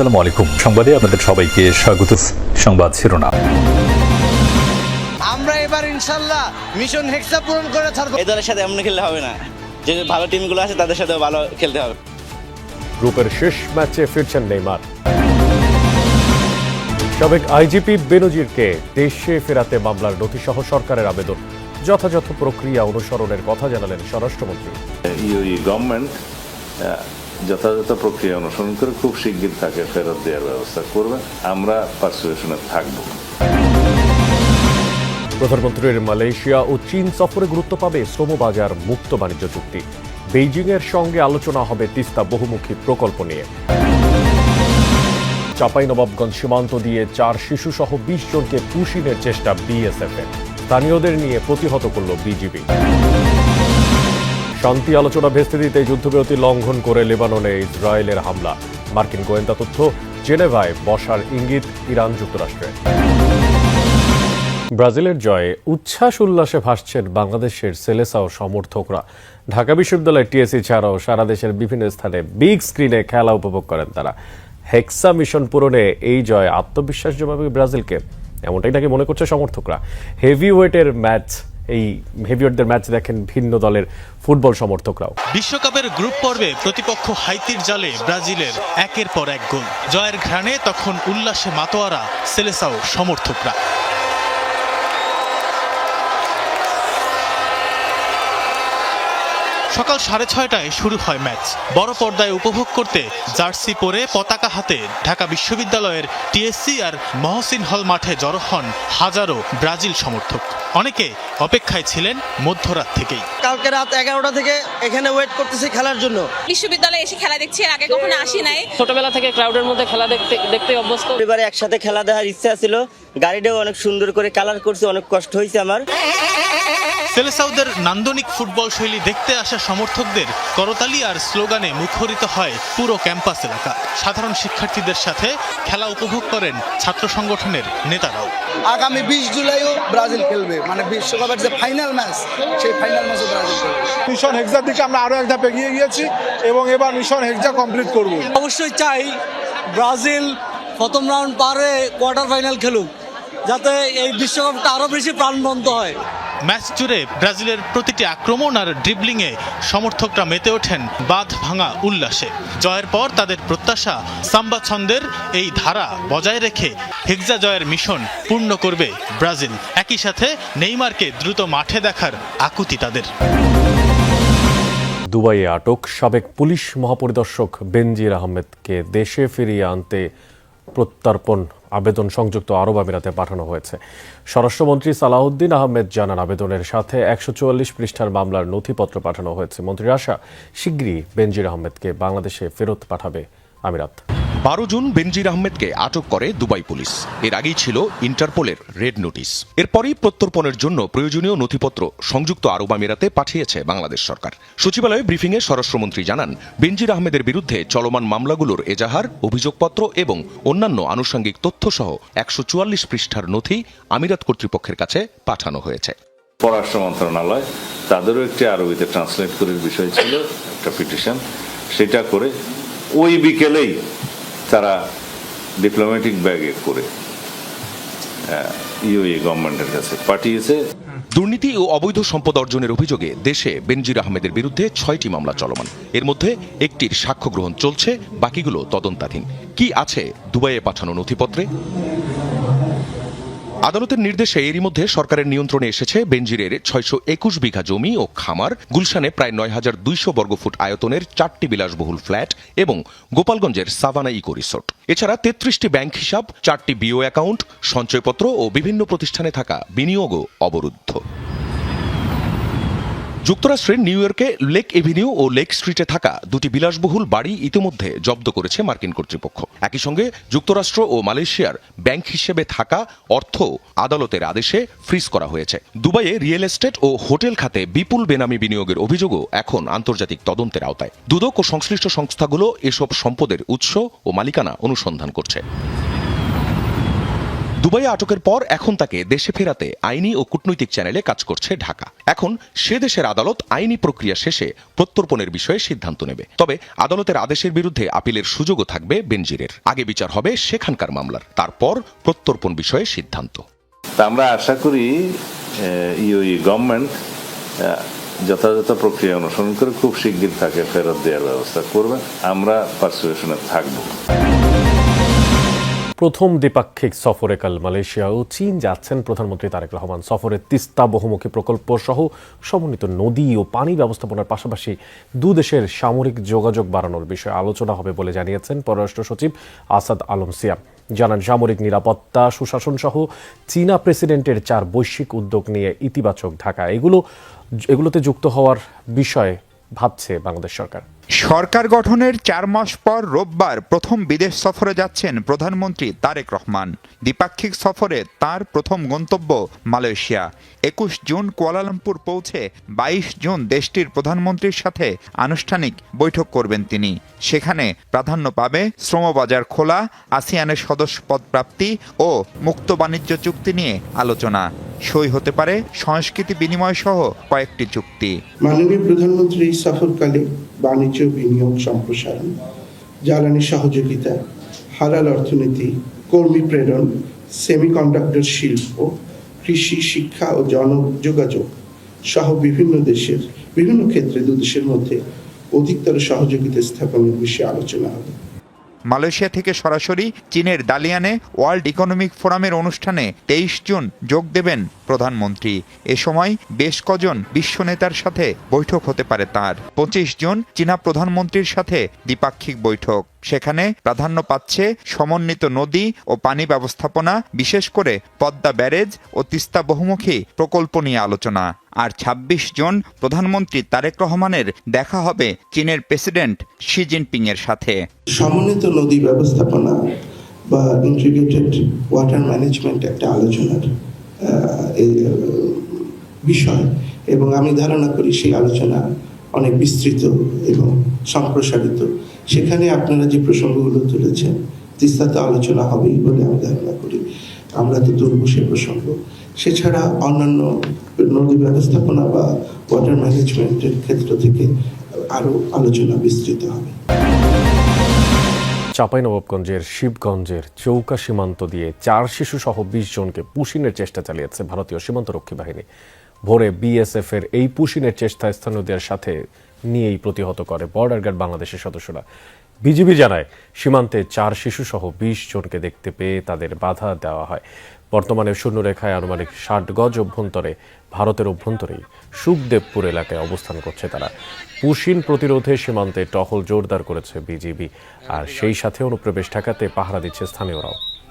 আসসালামু আলাইকুম। সংবাদে আপনাদের সবাইকে স্বাগত। সংবাদ শিরোনাম। আমরা এবার ইনশাআল্লাহ মিশন হেক্সা পূরণ করে ছাড়ব। এই দলের সাথে এমন খেললে হবে না, যে ভালো টিমগুলো আছে তাদের সাথে ভালো খেলতে হবে। গ্রুপের শেষ ম্যাচে ফিরছেন নেইমার। সাবেক আইজিপি বেনজিরকে দেশে ফেরাতে মামলার নথিসহ সরকারের আবেদন, যথাযথ প্রক্রিয়া অনুসরণের কথা জানালেন স্বরাষ্ট্রমন্ত্রী। ইউএই গভর্নমেন্ট যথাযথ প্রক্রিয়া অনুসরণ করে খুব শিগগির তাকে ফেরত দেওয়ার ব্যবস্থা করবে। আমরা পার্সুয়েশনে থাকব। প্রধানমন্ত্রীর মালয়েশিয়া ও চীন সফরে গুরুত্ব পাবে শ্রমবাজার মুক্ত বাণিজ্য চুক্তি। বেইজিংয়ের সঙ্গে আলোচনা হবে তিস্তা বহুমুখী প্রকল্প নিয়ে। চাঁপাইনবাবগঞ্জ সীমান্ত দিয়ে 4 শিশুসহ 20 জনকে পুশিনের চেষ্টা বিএসএফের, স্থানীয়দের নিয়ে প্রতিহত করল বিজিবি। শান্তি আলোচনা ভেস্তে দিতে যুদ্ধবিরতি লঙ্ঘন করে লেবাননে ইসরায়েলের হামলা, মার্কিন গোয়েন্দা তথ্য জেনেভায় বসার ইঙ্গিত ইরান যুক্তরাষ্ট্রের। ব্রাজিলের জয়ে উচ্ছ্বাস উল্লাসে ভাসছেন বাংলাদেশের সেলেসাও সমর্থকরা। ঢাকা বিশ্ববিদ্যালয় টিএসসি ছাড়াও সারা দেশের বিভিন্ন স্থানে বিগ স্ক্রিনে খেলা উপভোগ করেন তারা। হেক্সা মিশন পূরণে এই জয় আত্মবিশ্বাস জমাবে ব্রাজিলকে, এমনটাই নাকি মনে করছে সমর্থকরা। হেভিওয়েটের ম্যাচ দেখেন ভিন্ন দলের ফুটবল সমর্থকরাও। বিশ্বকাপের গ্রুপ পর্বে প্রতিপক্ষ হাইতির জালে ব্রাজিলের একের পর এক গোল। জয়ের ঘ্রাণে তখন উল্লাসে মাতোয়ারা সেলেসাও সমর্থকরা। সকাল 6:30টায় শুরু হয় ম্যাচ। বড় পর্দায় উপভোগ করতে জার্সি পরে পতাকা হাতে ঢাকা বিশ্ববিদ্যালয়ের টিএসসি আর মহসিন হল মাঠে জড়ো হন হাজারো ব্রাজিল সমর্থক। অনেকে অপেক্ষায় ছিলেন মধ্যরাত থেকেই। কালকে রাত 11টা থেকে এখানে ওয়েট করতেছি খেলার জন্য। বিশ্ববিদ্যালয়ে এসে খেলা দেখছি, এর আগে কখনো আসি নাই। ছোটবেলা থেকে ক্রাউডের মধ্যে খেলা দেখতে অভ্যস্ত। এবারে একসাথে খেলা দেখার ইচ্ছা ছিল। গাড়িটাও অনেক সুন্দর করে কালার করছে, অনেক কষ্ট হয়েছে আমার। সেলেসাউদের নান্দনিক ফুটবল শৈলী দেখতে আসা সমর্থকদের করতালি আর স্লোগানে মুখরিত হয় পুরো ক্যাম্পাস এলাকা। সাধারণ শিক্ষার্থীদের সাথে খেলা উপভোগ করেন ছাত্র সংগঠনের নেতারাও। আগামী 20 জুলাইও ব্রাজিল খেলবে, মানে বিশ্বকাপের যে ফাইনাল ম্যাচ, সেই ফাইনাল ম্যাচে ব্রাজিল খেলবে। মিশন হেক্সার দিকে আমরা আরো এক ধাপ এগিয়ে গিয়েছি এবং এবার মিশন হেক্সা কমপ্লিট করব। অবশ্যই চাই ব্রাজিল প্রথম রাউন্ড পারে কোয়ার্টার ফাইনাল খেলুক, যাতে এই বিশ্বকাপটা আরো বেশি প্রাণবন্ত হয়। ম্যাচ জুড়ে ব্রাজিলের প্রতিটি আক্রমণ আর ড্রিবলিংয়ে সমর্থকরা মেতে ওঠেন বাঁধ ভাঙা উল্লাসে। জয়ের পর তাদের প্রত্যাশা সাম্বা ছন্দের এই ধারা বজায় রেখে হেক্সা জয়ের মিশন পূর্ণ করবে ব্রাজিল। একই সাথে নেইমারকে দ্রুত মাঠে দেখার আকুতি তাদের। দুবাইয়ে আটক সাবেক পুলিশ মহাপরিদর্শক বেনজির আহমেদকে দেশে ফিরিয়ে আনতে প্রত্যর্পণ আবেদন সংযুক্ত আরব আমিরাতে পাঠানো হয়েছে। স্বরাষ্ট্রমন্ত্রী সালাউদ্দিন আহমেদ জানান, আবেদনের সাথে 144 পৃষ্ঠার মামলার নথিপত্র পাঠানো হয়েছে। মন্ত্রীর আশা, শিগগিরই বেনজির আহমেদকে বাংলাদেশে ফেরত পাঠাবে আমিরাত। 12 জুন বেনজির আহমেদকে আটক করে দুবাই পুলিশ। এর আগেই ছিল ইন্টারপোলের রেড নোটিশ। এরপরই প্রত্যর্পণের জন্য প্রয়োজনীয় নথিপত্র সংযুক্ত আরব আমিরাতে পাঠিয়েছে বাংলাদেশ সরকার। সচিবালয়ে ব্রিফিংয়ে স্বরাষ্ট্রমন্ত্রী জানান, বেনজির আহমেদের বিরুদ্ধে চলমান মামলাগুলোর এজাহার, অভিযোগপত্র এবং অন্যান্য আনুষঙ্গিক তথ্যসহ 144 পৃষ্ঠার নথি আমিরাত কর্তৃপক্ষের কাছে পাঠানো হয়েছে। পররাষ্ট্র মন্ত্রণালয় তাদেরও একটি আরবিতে ট্রান্সলেট করার বিষয় ছিল, একটা পিটিশন, সেটা করে ওই বিকেলেই তারা ডিপ্লোম্যাটিক ব্যাগে করে ইউএই গভর্নমেন্টের কাছে পাঠিয়েছে। দুর্নীতি ও অবৈধ সম্পদ অর্জনের অভিযোগে দেশে বেনজির আহমেদের বিরুদ্ধে 6টি মামলা চলমান। এর মধ্যে একটির সাক্ষ্য গ্রহণ চলছে, বাকিগুলো তদন্তাধীন। কি আছে দুবাইয়ে পাঠানো নথিপত্রে? আদালতের নির্দেশে এরই মধ্যে সরকারের নিয়ন্ত্রণে এসেছে বেনজিরের 621 বিঘা জমি ও খামার, গুলশানে প্রায় 9200 বর্গফুট আয়তনের 4টি বিলাসবহুল ফ্ল্যাট এবং গোপালগঞ্জের সাভানা ইকো রিসোর্ট। এছাড়া 33টি ব্যাংক হিসাব, 4টি বিও অ্যাকাউন্ট, সঞ্চয়পত্র ও বিভিন্ন প্রতিষ্ঠানে থাকা বিনিয়োগও অবরুদ্ধ। যুক্তরাষ্ট্রের নিউ ইয়র্কে লেক এভিনিউ ও লেক স্ট্রিটে থাকা 2টি বিলাসবহুল বাড়ি ইতিমধ্যে জব্দ করেছে মার্কিন কর্তৃপক্ষ। একই সঙ্গে যুক্তরাষ্ট্র ও মালয়েশিয়ার ব্যাংক হিসেবে থাকা অর্থ আদালতের আদেশে ফ্রিজ করা হয়েছে। দুবাইয়ে রিয়েল এস্টেট ও হোটেল খাতে বিপুল বেনামি বিনিয়োগের অভিযোগও এখন আন্তর্জাতিক তদন্তের আওতায়। দুদক ও সংশ্লিষ্ট সংস্থাগুলো এসব সম্পদের উৎস ও মালিকানা অনুসন্ধান করছে। দুবাইয়ে আটকের পর এখন তাকে দেশে ফেরাতে আইনি ও কূটনৈতিক চ্যানেলে কাজ করছে ঢাকা। এখন সে দেশের আদালত আইনি প্রক্রিয়া শেষে প্রত্যর্পণের বিষয়ে সিদ্ধান্ত নেবে। তবে আদালতের আদেশের বিরুদ্ধে আপিলের সুযোগও থাকবে বেনজিরের। আগে বিচার হবে সেখানকার মামলার, তারপর প্রত্যর্পণ বিষয়ে সিদ্ধান্ত। তা আমরা আশা করি ইউএই গভর্নমেন্ট যথাযথ প্রক্রিয়া অনুসরণ করে খুব শিগগির তাকে ফেরত দেওয়ার ব্যবস্থা করবে। আমরা পার্সুয়েশনে থাকব। প্রথম দ্বিপাক্ষিক সফরে কাল মালয়েশিয়া ও চীন যাচ্ছেন প্রধানমন্ত্রী তারেক রহমান। সফরে তিস্তা বহুমুখী প্রকল্প সহ সমন্বিত নদী ও পানি ব্যবস্থাপনার পাশাপাশি দুদেশের সামরিক যোগাযোগ বাড়ানোর বিষয়ে আলোচনা হবে বলে জানিয়েছেন পররাষ্ট্র সচিব আসাদ আলম সিয়াম। জানান, সামরিক নিরাপত্তা, সুশাসন সহ চীনা প্রেসিডেন্টের 4 বৈশ্বিক উদ্যোগ নিয়ে ইতিবাচক ঢাকা এগুলোতে যুক্ত হওয়ার বিষয়ে ভাবছে বাংলাদেশ সরকার। সরকার গঠনের 4 মাস পর রোববার প্রথম বিদেশ সফরে যাচ্ছেন প্রধানমন্ত্রী তারেক রহমান। দ্বিপাক্ষিক সফরে তার প্রথম গন্তব্য মালয়েশিয়া। 21 জুন কুয়ালালামপুর পৌঁছে 22 জুন দেশটির প্রধানমন্ত্রীর সাথে আনুষ্ঠানিক বৈঠক করবেন তিনি। সেখানে প্রাধান্য পাবে শ্রমবাজার খোলা, আসিয়ানের সদস্যপদ প্রাপ্তি ও মুক্ত বাণিজ্য চুক্তি নিয়ে আলোচনা। সই হতে পারে সংস্কৃতি বিনিময় সহ কয়েকটি চুক্তি। মাননীয় প্রধানমন্ত্রী সফরকালে বাণিজ্য, বিনিয়োগ, সম্প্রসারণ, জ্বালানি সহযোগিতা, হালাল অর্থনীতি, কর্মী প্রেরণ, সেমিকন্ডাক্টর শিল্প, কৃষি, শিক্ষা ও জনযোগাযোগ সহ বিভিন্ন ক্ষেত্রে দুদেশের মধ্যে অধিকতর সহযোগিতা স্থাপনের বিষয়ে আলোচনা হবে। মালয়েশিয়া থেকে সরাসরি চীনের দালিয়ানে ওয়ার্ল্ড ইকোনমিক ফোরামের অনুষ্ঠানে 23 জুন যোগ দেবেন প্রধানমন্ত্রী। এ সময় বেশ কজন বিশ্ব নেতার সাথে বৈঠক হতে পারে তার। 25 জুন চীনা প্রধানমন্ত্রীর সাথে দ্বিপাক্ষিক বৈঠক। সেখানে প্রাধান্য পাচ্ছে সমন্বিত নদী ও পানি ব্যবস্থাপনা, বিশেষ করে পদ্মা ব্যারেজ ও তিস্তা বহুমুখী প্রকল্প নিয়ে আলোচনা। আর 26 জুন প্রধানমন্ত্রী তারেক রহমানের দেখা হবে চীনের প্রেসিডেন্ট শি জিনপিং এর সাথে। সমন্বিত নদী ব্যবস্থাপনা বা ইন্টিগ্রেটেড ওয়াটার ম্যানেজমেন্ট একটা আলোচনার বিষয়, এবং আমি ধারণা করি সেই আলোচনা অনেক বিস্তৃত এবং সম্প্রসারিত। সেখানে আপনারা যে প্রসঙ্গগুলো তুলেছেন, তিস্তাতে আলোচনা হবেই বলে আমি ধারণা করি। আমরা তো তুলব সে প্রসঙ্গ। সেছাড়া অন্যান্য নদী ব্যবস্থাপনা বা ওয়াটার ম্যানেজমেন্টের ক্ষেত্র থেকে আরও আলোচনা বিস্তৃত হবে। চাঁপাইনবাবগঞ্জের শিবগঞ্জের চৌকা সীমান্ত দিয়ে 4 শিশু সহ 20 জনকে পুশিনের চেষ্টা চালিয়েছে ভারতীয় সীমান্তরক্ষী বাহিনী। ভোরে বিএসএফ এর এই পুশিনের চেষ্টা স্থানীয়দের সাথে নিয়েই প্রতিহত করে বর্ডার গার্ড বাংলাদেশের সদস্যরা। বিজিবি জানায়, সীমান্তে 4 শিশু সহ 20 জনকে দেখতে পেয়ে তাদের বাধা দেওয়া হয়। বর্তমানে শূন্যরেখায় আনুমানিক 60 গজ অভ্যন্তরে ভারতের অভ্যন্তরেই সুখদেবপুর এলাকায় অবস্থান করছে তারা। পুশিন প্রতিরোধে সীমান্তে টহল জোরদার করেছে বিজিবি, আর সেই সাথে অনুপ্রবেশ ঠেকাতে পাহারা দিচ্ছে স্থানীয়রাও।